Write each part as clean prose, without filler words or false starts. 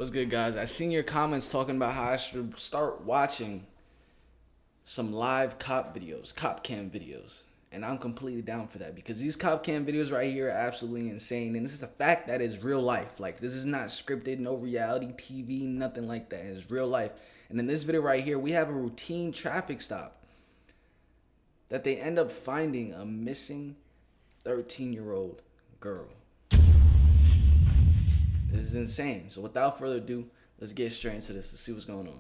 What's good, guys? I seen your comments talking about how I should start watching some live cop videos, cop cam videos. And I'm completely down for that because these cop cam videos right here are absolutely insane. And this is a fact that is real life. Like, this is not scripted, no reality TV, nothing like that. It's real life. And in this video right here, we have a routine traffic stop that they end up finding a missing 13-year-old girl. This is insane. So without further ado, let's get straight into this. Let's see what's going on.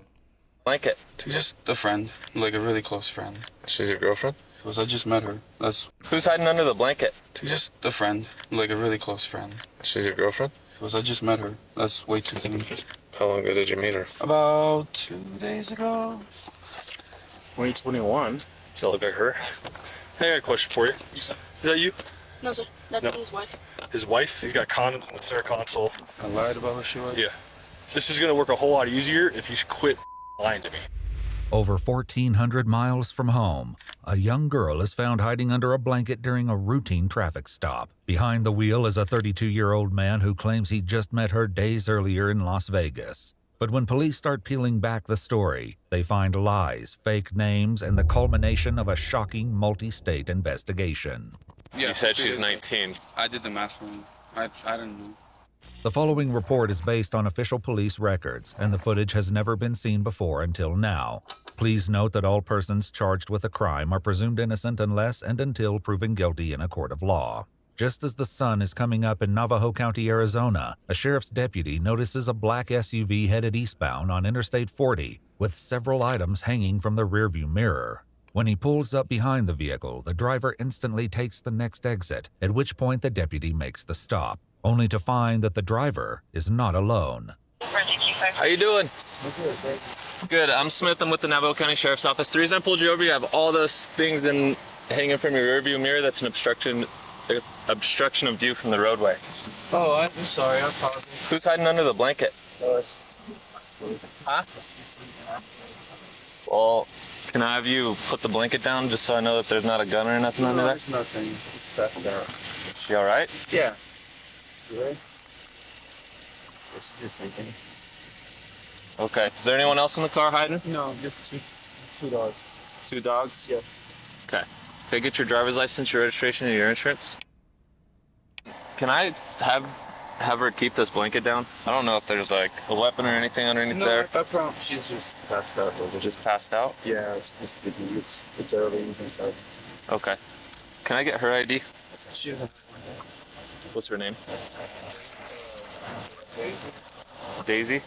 Blanket. Just a friend, like a really close friend. She's your girlfriend? Because I just met her. That's Who's hiding under the blanket? just a friend, like a really close friend. She's your girlfriend? Because I just met her. That's way too soon. How long ago did you meet her? About 2 days ago. 2021. Does that look like her? Hey, I got a question for you. Is that you? No, sir. That's No. his wife. His wife? He's got condoms in the center console. I lied about who she was? Yeah. This is gonna work a whole lot easier if you quit lying to me. Over 1,400 miles from home, a young girl is found hiding under a blanket during a routine traffic stop. Behind the wheel is a 32-year-old man who claims he just met her days earlier in Las Vegas. But when police start peeling back the story, they find lies, fake names, and the culmination of a shocking multi-state investigation. Yeah, You said 2 she's days ago. 19. I did the math wrong. I didn't know. The following report is based on official police records, and the footage has never been seen before until now. Please note that all persons charged with a crime are presumed innocent unless and until proven guilty in a court of law. Just as the sun is coming up in Navajo County, Arizona, a sheriff's deputy notices a black SUV headed eastbound on Interstate 40 with several items hanging from the rearview mirror. When he pulls up behind the vehicle, the driver instantly takes the next exit, at which point the deputy makes the stop, only to find that the driver is not alone. How you doing? Good. I'm Smith. I'm with the Navajo County Sheriff's Office. The reason I pulled you over, you have all those things hanging from your rearview mirror. That's an obstruction of view from the roadway. Oh, I'm sorry. I apologize. Who's hiding under the blanket? Huh? Well, can I have you put the blanket down just so I know that there's not a gun or nothing under there? There's nothing. It's passed out. She all right? Yeah. You ready? She's just thinking. Okay. Is there anyone else in the car hiding? No, just two dogs. 2 dogs? Yeah. Okay. Can I get your driver's license, your registration, and your insurance? Can I have her keep this blanket down? I don't know if there's like a weapon or anything underneath there. I promise. She's just passed out. Just passed out? Yeah, it's just it's early. You can start. Okay. Can I get her ID? She doesn't. What's her name? Daisy?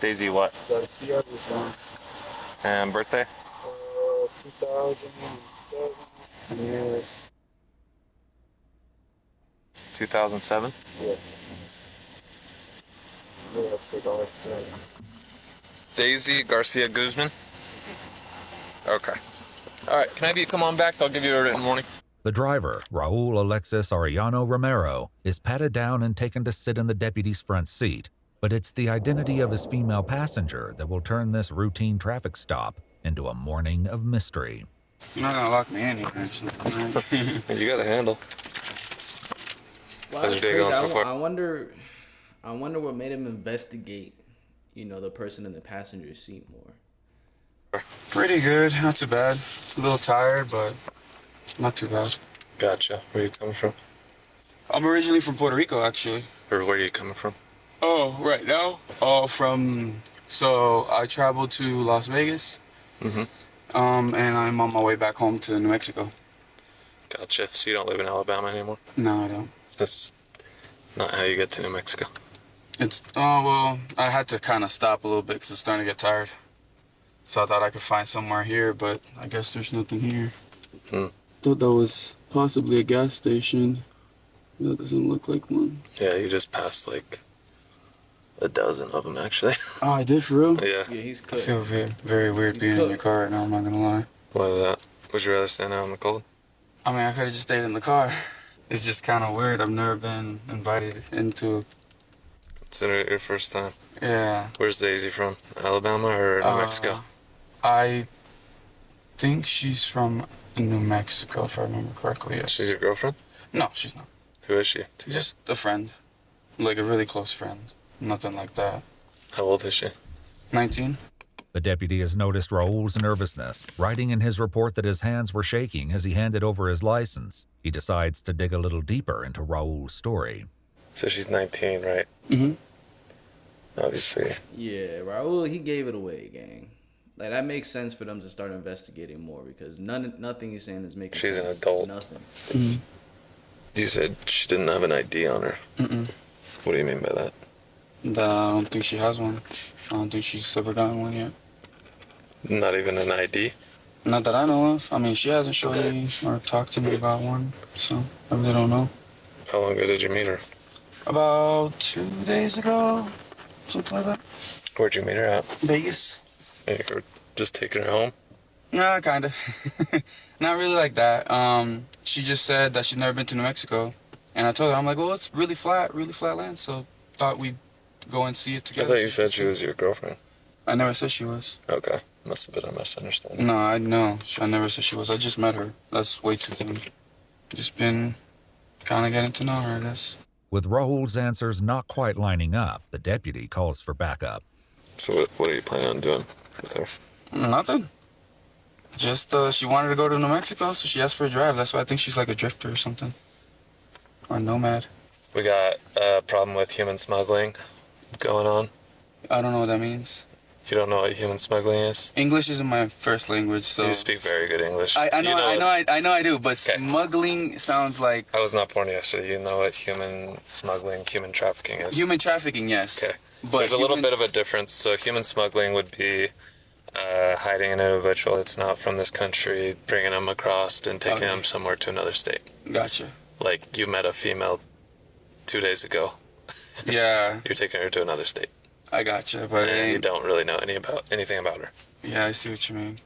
Daisy what? Garcia was born And birthday? 2007. Yes. 2007? Yeah. Yeah, $2. Daisy Garcia Guzman? Okay. All right. Can I have you come on back? I'll give you a written warning. The driver, Raul Alexis Arellano Romero, is patted down and taken to sit in the deputy's front seat. But it's the identity of his female passenger that will turn this routine traffic stop into a morning of mystery. You're not gonna lock me in here, actually. You got a handle. Wow, How's that's your day going crazy. so far? I wonder what made him investigate, the person in the passenger seat more. Pretty good, not too bad. A little tired, but not too bad. Gotcha. Where are you coming from? I'm originally from Puerto Rico, actually. Or where are you coming from? Oh, right now? So I traveled to Las Vegas. Mm-hmm. And I'm on my way back home to New Mexico. Gotcha. So you don't live in Alabama anymore? No, I don't. That's not how you get to New Mexico. Well, I had to kind of stop a little bit because it's starting to get tired. So I thought I could find somewhere here, but I guess there's nothing here. Thought that was possibly a gas station. That doesn't look like one. Yeah, you just passed like a dozen of them, actually. Oh, I did for real? Yeah. Yeah, he's I cooked. feel very weird being in your car right now, I'm not gonna lie. What is that? Would you rather stand out in the cold? I mean, I could have just stayed in the car. It's just kind of weird. I've never been invited into. It's your first time. Yeah. Where's Daisy from? Alabama or New Mexico? I think she's from New Mexico, if I remember correctly. Yes. She's your girlfriend? No, she's not. Who is she? Just a friend, like a really close friend. Nothing like that. How old is she? 19. The deputy has noticed Raul's nervousness, writing in his report that his hands were shaking as he handed over his license. He decides to dig a little deeper into Raul's story. So she's 19, right? Mm-hmm. Obviously. Yeah, Raul, he gave it away, gang. Like, that makes sense for them to start investigating more because nothing he's saying is making She's sense. an adult. Nothing. Mm-hmm. You said she didn't have an ID on her. Mm-mm. What do you mean by that? I don't think she has one. I don't think she's ever gotten one yet. Not even an ID? Not that I know of. I mean, she hasn't showed me or talked to me about one, so I really don't know. How long ago did you meet her? About 2 days ago, something like that. Where'd you meet her at? Vegas. You were just taking her home? Nah, kind of. Not really like that. She just said that she's never been to New Mexico. And I told her, I'm like, well, it's really flat land, so thought we'd go and see it I together. thought you said she was your girlfriend. I never said she was. Okay. Must have been a misunderstanding. No, I never said she was. I just met her. That's way too soon. Just been kind of getting to know her, I guess. With Raul's answers not quite lining up, the deputy calls for backup. So what are you planning on doing with her? Nothing. Just, she wanted to go to New Mexico, so she asked for a drive. That's why I think she's like a drifter or something. Or a nomad. We got a problem with human smuggling going on. I don't know what that means. You don't know what human smuggling is? English isn't my first language, so... You speak very good English. I know, I know I do, but Okay. smuggling sounds like... I was not born yesterday. You know what human smuggling, human trafficking is? Human trafficking, yes. Okay. But There's a little bit of a humans- difference. So human smuggling would be hiding an individual that's not from this country, bringing them across and taking them somewhere to another state. Gotcha. Like you met a female 2 days ago. Yeah, You're taking her to another state. I gotcha, but it And you ain't... don't really know anything about her. Yeah, I see what you mean.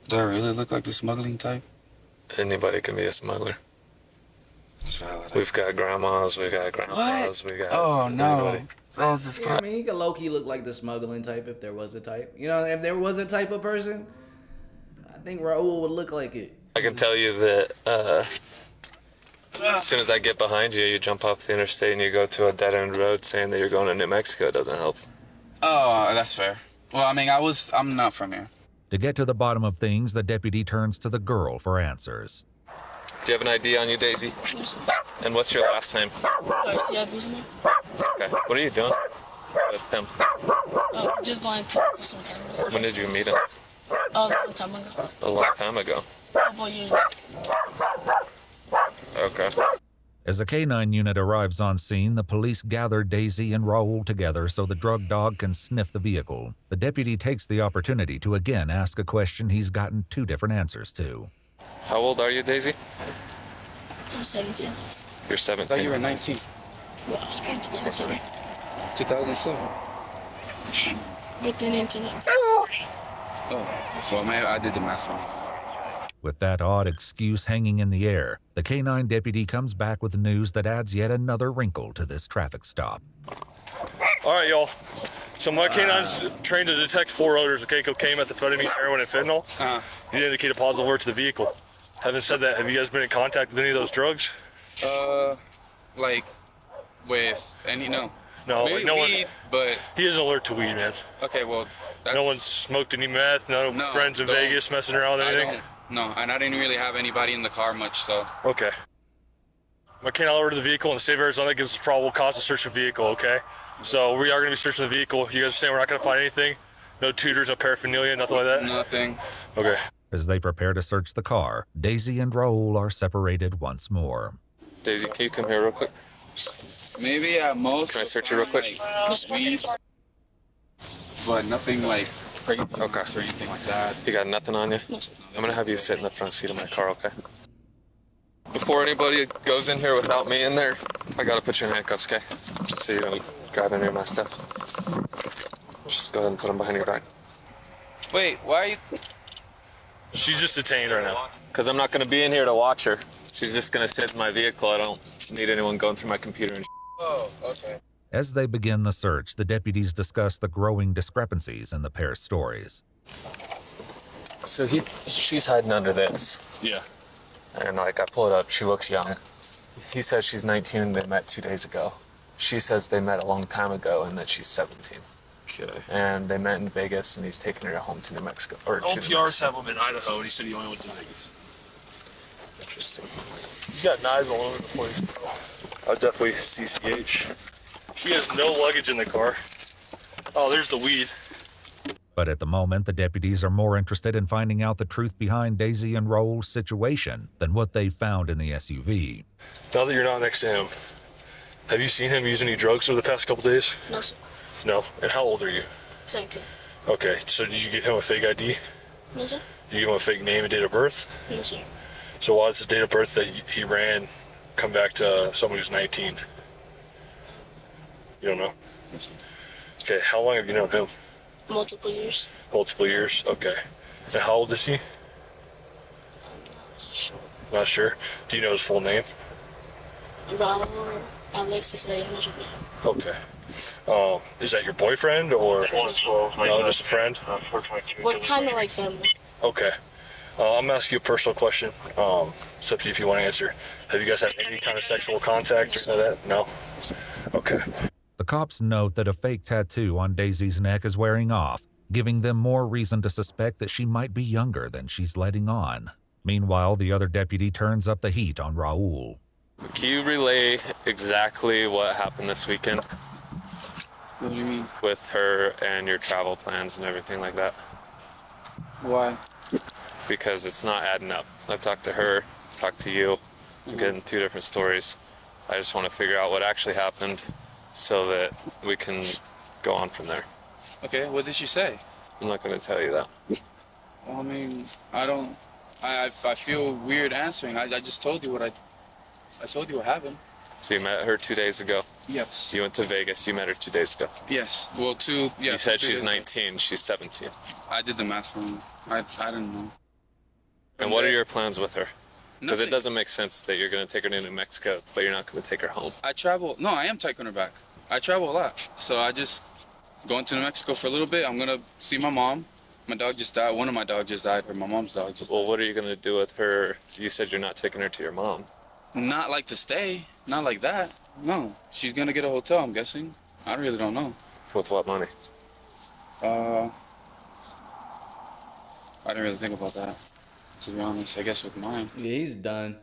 Do I really look like the smuggling type? Anybody can be a smuggler. That's valid. We've got grandmas, we got grandpas, we got Oh, no. anybody. That's just Yeah, I mean, he could low-key look like the smuggling type if there was a type. You know, if there was a type of person, I think Raul would look like it. I can tell you that as soon as I get behind you, you jump off the interstate and you go to a dead-end road saying that you're going to New Mexico. It doesn't help. Oh, that's fair. Well, I mean, I'm not from here. To get to the bottom of things, the deputy turns to the girl for answers. Do you have an ID on you, Daisy? And what's your last name? Garcia Guzman. Okay. What are you doing with him? Just going to some family. When did you meet him? A long time ago. A long time ago. Couple years. Okay. As a K-9 unit arrives on scene, the police gather Daisy and Raul together so the drug dog can sniff the vehicle. The deputy takes the opportunity to again ask a question he's gotten 2 different answers to. How old are you, Daisy? I'm 17. You're I thought 17. you were 19. Well, I'm 27. 2007. But then internet. Oh, well, man, I did the math wrong. With that odd excuse hanging in the air, the K-9 deputy comes back with news that adds yet another wrinkle to this traffic stop. All right, y'all. So my K9's trained to detect 4 odors, okay? Cocaine, methamphetamine, heroin, and fentanyl. You indicate a positive alert to the vehicle. Having said that, have you guys been in contact with any of those drugs? Like, with any, no. No, Maybe like no weed, but, one. He is alert to weed, man. okay, well, that's... No one's smoked any meth. No, No, friends in don't. Vegas messing around with I anything. don't, no, and I didn't really have anybody in the car much, so... Okay. My K9 over to the vehicle in the state of Arizona gives us probable cause to search the vehicle, okay? So we are going to be searching the vehicle. You guys are saying we're not going to find anything? No tutors, no paraphernalia, nothing like that? Nothing. Okay. As they prepare to search the car, Daisy and Raul are separated once more. Daisy, can you come here real quick? Maybe at most... Can I search you real quick? Like, weed, but nothing like crazy Okay. or anything like that. You got nothing on you? I'm gonna have you sit in the front seat of my car, okay? Before anybody goes in here without me in there, I gotta put you in handcuffs, okay? Just so you don't grab any of my stuff. Just go ahead and put them behind your back. Wait, why are you... She's just detained right now. Because I'm not gonna be in here to watch her. She's just gonna sit in my vehicle. I don't need anyone going through my computer and Oh, okay. As they begin the search, the deputies discuss the growing discrepancies in the pair's stories. So she's hiding under this. Yeah. And like I pull it up, she looks young. He says she's 19 and they met 2 days ago. she says they met a long time ago and that she's 17. Okay. And they met in Vegas, and he's taking her home to New Mexico. Or to New LPRs Mexico. have him in Idaho, and he said he only went to Vegas. Interesting. He's got knives all over the place, bro. I'll definitely CCH. She has no luggage in the car. Oh, there's the weed. But at the moment, the deputies are more interested in finding out the truth behind Daisy and Raul's situation than what they found in the SUV. Now that you're not next to him, have you seen him use any drugs over the past couple days? No, sir. No. And how old are you? 17. Okay, so did you get him a fake ID? No, sir. Did you give him a fake name and date of birth? No, sir. So why does the date of birth that he ran come back to someone who's 19? You don't know? No, sir. Okay, how long have you known him? Multiple years. Multiple years? Okay. And how old is he? Sure. Not sure. Do you know his full name? Raul Alexis Ariana. Okay. Is that your boyfriend or no, just a friend? We're kind of like family. Okay. I'm gonna ask you a personal question. It's up to you if you want to answer. Have you guys had any kind of sexual contact or that? No? Okay. The cops note that a fake tattoo on Daisy's neck is wearing off, giving them more reason to suspect that she might be younger than she's letting on. Meanwhile, the other deputy turns up the heat on Raul. Can you relay exactly what happened this weekend What do you mean? with her and your travel plans and everything like that? Why? Because it's not adding up. I've talked to her, talked to you. I'm getting two different stories. I just want to figure out what actually happened so that we can go on from there. Okay, what did she say? I'm not going to tell you that. Well, I mean, I feel weird answering. I just told you what I told you what happened. So you met her 2 days ago. Yes. You went to Vegas. You met her 2 days ago. Yes. Well, two. Yes. You said 2 she's days ago. 19. She's 17. I did the math wrong. I didn't know. And what are your plans with her? Because it Nothing. doesn't make sense that you're going to take her to New Mexico, but you're not going to take her home. I travel. No, I am taking her back. I travel a lot, so I just going to New Mexico for a little bit. I'm gonna see my mom. My dog just died. One of my dogs just died. Or my mom's dog just Well, what are you going to do with her? You said you're not taking her to your mom. died. Not like to stay. Not like that. No. She's gonna get a hotel. I'm guessing. I really don't know. With what money? I didn't really think about that. To be honest, I guess with mine. Yeah, he's done.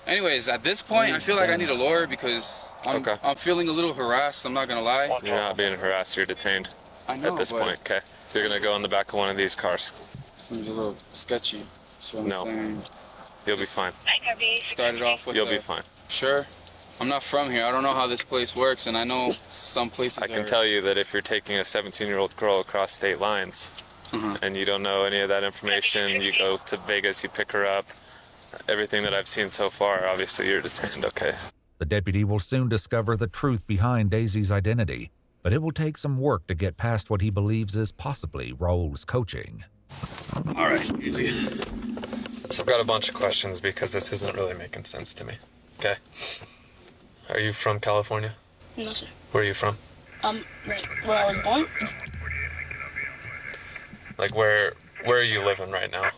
Anyways, at this point, I feel like I need a lawyer because I'm feeling a little harassed. I'm not gonna lie. You're not being harassed. You're detained I know, at this but point. Okay. You're going to go in the back of one of these cars. seems a little sketchy. So I'm No. saying, You'll be fine. started off with You'll be fine. Sure. I'm not from here. I don't know how this place works, and I know some places. I can tell you that if you're taking a 17-year-old girl across state lines and you don't know any of that information, you go to Vegas, you pick her up, everything that I've seen so far, obviously you're detained, okay? The deputy will soon discover the truth behind Daisy's identity, but it will take some work to get past what he believes is possibly Raul's coaching. All right, easy. So I've got a bunch of questions because this isn't really making sense to me, okay? Are you from California? No, sir. Where are you from? Right where I was born. Like where are you living right now?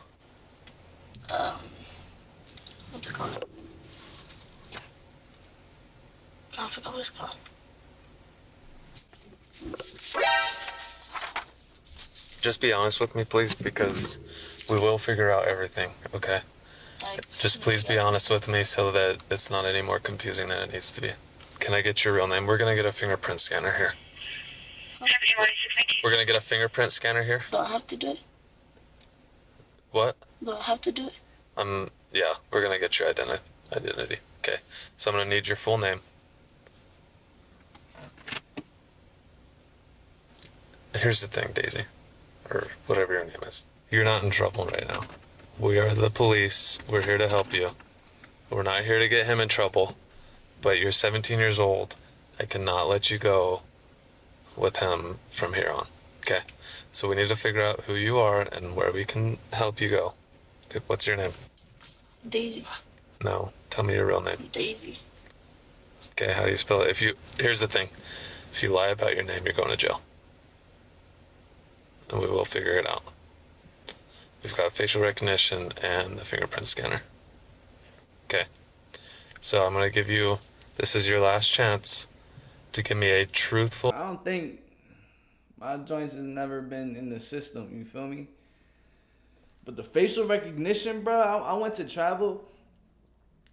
What's it called? I forgot what it's called. Just be honest with me, please, because we will figure out everything, okay? Just please be honest with me so that it's not any more confusing than it needs to be. Can I get your real name? We're gonna get a fingerprint scanner here. We're gonna get a fingerprint scanner here. Do I have to do it? What? Do I have to do it? Yeah, we're gonna get your identity. Okay, so I'm gonna need your full name. Here's the thing, Daisy, or whatever your name is. You're not in trouble right now. We are the police. We're here to help you. We're not here to get him in trouble, but you're 17 years old. I cannot let you go with him from here on. Okay, so we need to figure out who you are and where we can help you go. What's your name? Daisy. No, tell me your real name. Daisy. Okay, how do you spell it? Here's the thing. If you lie about your name, you're going to jail. And we will figure it out. We've got facial recognition and the fingerprint scanner. Okay. So I'm going to give you, this is your last chance. to give me a truthful. I don't think my joints has never been in the system. You feel me? But the facial recognition, bro. I went to travel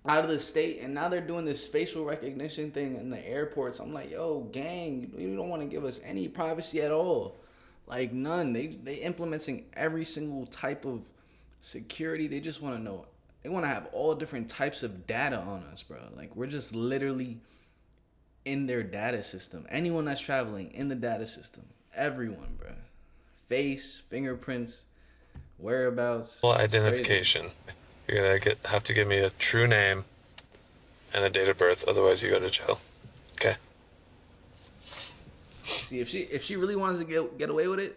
out of the state, and now they're doing this facial recognition thing in the airports. I'm like, yo, gang, you don't want to give us any privacy at all. Like, none. They implementing every single type of security. They just want to know. They want to have all different types of data on us, bro. Like, we're just literally in their data system. Anyone that's traveling in the data system. Everyone, bro. Face, fingerprints, whereabouts. Well, identification. You're gonna have to give me a true name and a date of birth, otherwise you go to jail. Okay. See, if she really wants to get away with it,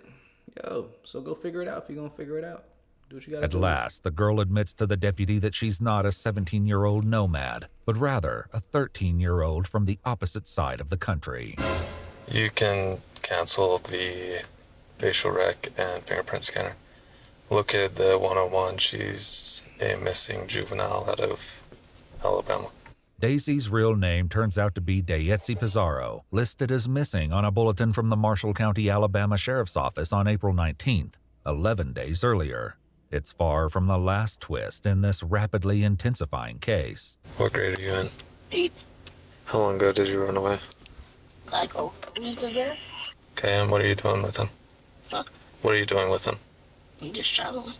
yo, so go figure it out. If you're gonna figure it out, do what you gotta At do. last, the girl admits to the deputy that she's not a 17-year-old nomad, but rather a 13-year-old from the opposite side of the country. You can cancel the facial rec and fingerprint scanner. Located the 101. She's a missing juvenile out of Alabama. Daisy's real name turns out to be Dayetzi Pizarro, listed as missing on a bulletin from the Marshall County, Alabama Sheriff's Office on April 19th, 11 days earlier. It's far from the last twist in this rapidly intensifying case. What grade are you in? 8. How long ago did you run away? Like a week ago. Okay, and what are you doing with him? Huh? What are you doing with him? I'm just traveling.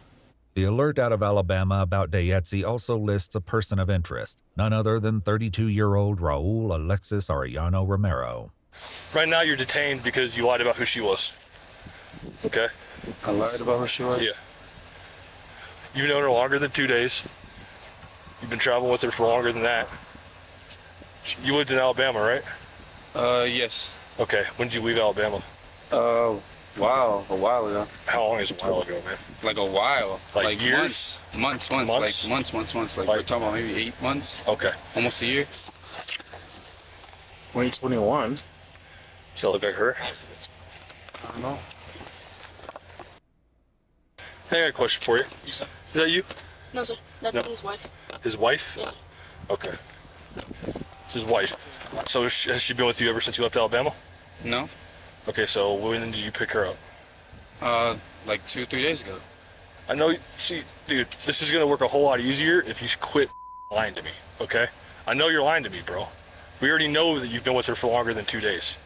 The alert out of Alabama about Dayetzi also lists a person of interest, none other than 32-year-old Raul Alexis Arellano Romero. Right now, you're detained because you lied about who she was. Okay? I lied about who she was? Yeah. You've known her longer than 2 days. You've been traveling with her for longer than that. You lived in Alabama, right? Yes. Okay. When did you leave Alabama? Wow, a while ago. How long is a while ago, man? Like a while. Like years? Months. Months? Like months. Like we're talking about maybe 8 months. Okay. Almost a year. 2021. Does that look like her? I don't know. Hey, I got a question for you. Is that you? No, sir. That's No. his wife. His wife? Yeah. Okay. It's his wife. So has she been with you ever since you left Alabama? No? Okay, so when did you pick her up? Like 2-3 days ago. I know, see, dude, this is gonna work a whole lot easier if you quit lying to me, okay? I know you're lying to me, bro. We already know that you've been with her for longer than 2 days.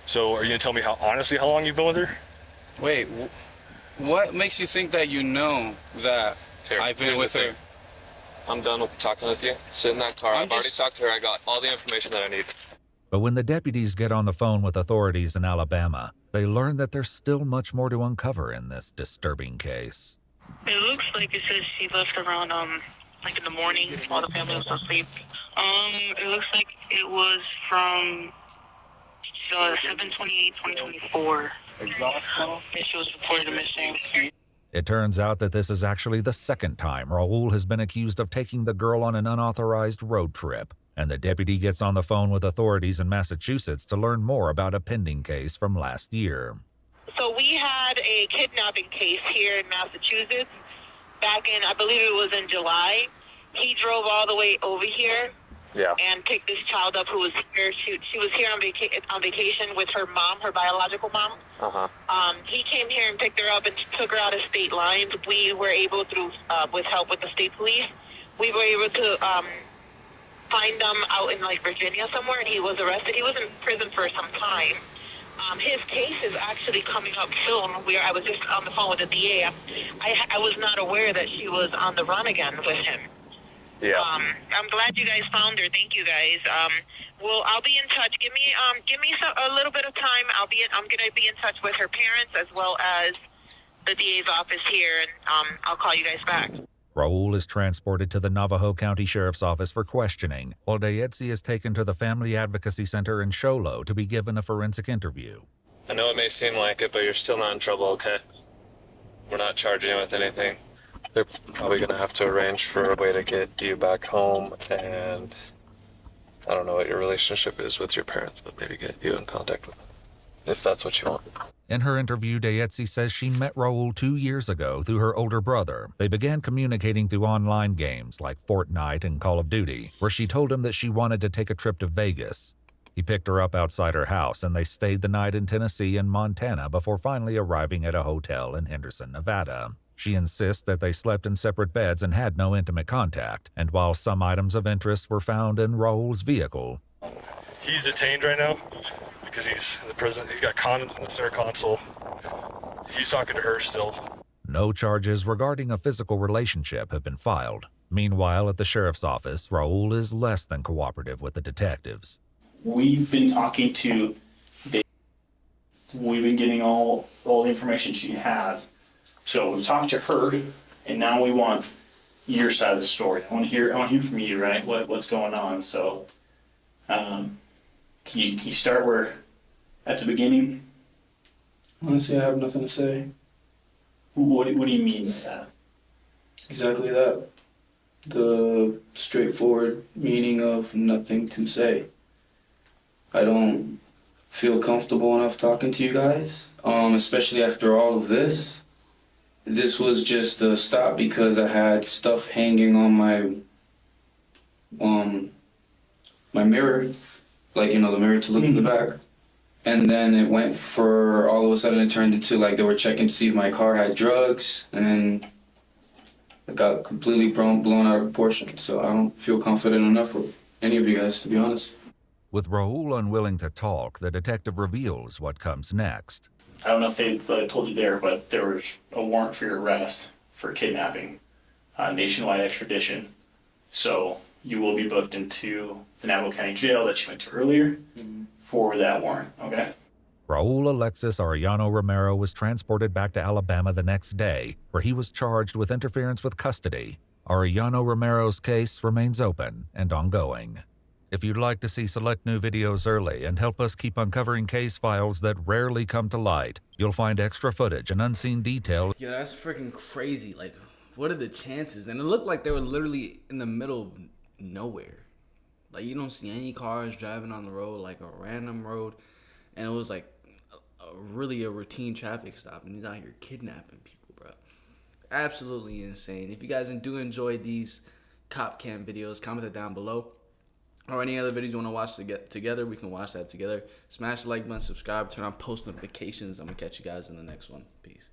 So are you gonna tell me honestly how long you've been with her? Wait, what makes you think that you know that Here, I've been here's with the her? thing. I'm done with talking with you. Sit in that car. I'm I've already just- talked to her. I got all the information that I need. But when the deputies get on the phone with authorities in Alabama, they learn that there's still much more to uncover in this disturbing case. It looks like it says she left around like in the morning while the family was asleep. It looks like it was from 7/28/2024. Exhaust tunnel? And she was reported missing. It turns out that this is actually the second time Raul has been accused of taking the girl on an unauthorized road trip, and the deputy gets on the phone with authorities in Massachusetts to learn more about a pending case from last year. So we had a kidnapping case here in Massachusetts back in, I believe it was in July. He drove all the way over here Yeah. and picked this child up who was here. She was here on vacation with her mom, her biological mom. Uh-huh. He came here and picked her up and took her out of state lines. We were able to, with help with the state police, we were able to find them out in like Virginia somewhere, and he was arrested. He was in prison for some time. His case is actually coming up soon. I was just on the phone with the DA. I was not aware that she was on the run again with him. Yeah. I'm glad you guys found her. Thank you guys. I'll be in touch. Give me a little bit of time. I'm gonna be in touch with her parents as well as the DA's office here, and I'll call you guys back. Raul is transported to the Navajo County Sheriff's Office for questioning, while Dayetzi is taken to the Family Advocacy Center in Show Low to be given a forensic interview. I know it may seem like it, but you're still not in trouble, okay? We're not charging you with anything. They're probably going to have to arrange for a way to get you back home, and I don't know what your relationship is with your parents, but maybe get you in contact with them, if that's what you want. In her interview, Dayetzi says she met Raul 2 years ago through her older brother. They began communicating through online games like Fortnite and Call of Duty, where she told him that she wanted to take a trip to Vegas. He picked her up outside her house, and they stayed the night in Tennessee and Montana before finally arriving at a hotel in Henderson, Nevada. She insists that they slept in separate beds and had no intimate contact, and while some items of interest were found in Raul's vehicle. He's detained right now because he's in the prison. He's got condoms in the center console. He's talking to her still. No charges regarding a physical relationship have been filed. Meanwhile, at the sheriff's office, Raul is less than cooperative with the detectives. We've been talking to Dave. We've been getting all the information she has. So we've talked to her, and now we want your side of the story. I want to hear from you, right? What's going on? So, can you start where at the beginning? Honestly, I have nothing to say. What do you mean by that? Exactly that. The straightforward meaning of nothing to say. I don't feel comfortable enough talking to you guys, especially after all of this. This was just a stop because I had stuff hanging on my my mirror, like, you know, the mirror to look in the back. And then it went for, all of a sudden it turned into like they were checking to see if my car had drugs, and it got completely blown out of proportion. So I don't feel confident enough with any of you guys, to be honest. With Raul unwilling to talk, the detective reveals what comes next. I don't know if they told you there, but there was a warrant for your arrest for kidnapping, nationwide extradition. So you will be booked into the Navajo County Jail that you went to earlier for that warrant, okay? Raul Alexis Arellano Romero was transported back to Alabama the next day, where he was charged with interference with custody. Arellano Romero's case remains open and ongoing. If you'd like to see select new videos early and help us keep uncovering case files that rarely come to light, you'll find extra footage and unseen detail. Yo, that's freaking crazy. Like, what are the chances? And it looked like they were literally in the middle of nowhere. Like, you don't see any cars driving on the road, like a random road. And it was like really a routine traffic stop. And he's out here kidnapping people, bro. Absolutely insane. If you guys do enjoy these cop cam videos, comment it down below. Or any other videos you want to watch together, we can watch that together. Smash the like button, subscribe, turn on post notifications. I'm going to catch you guys in the next one. Peace.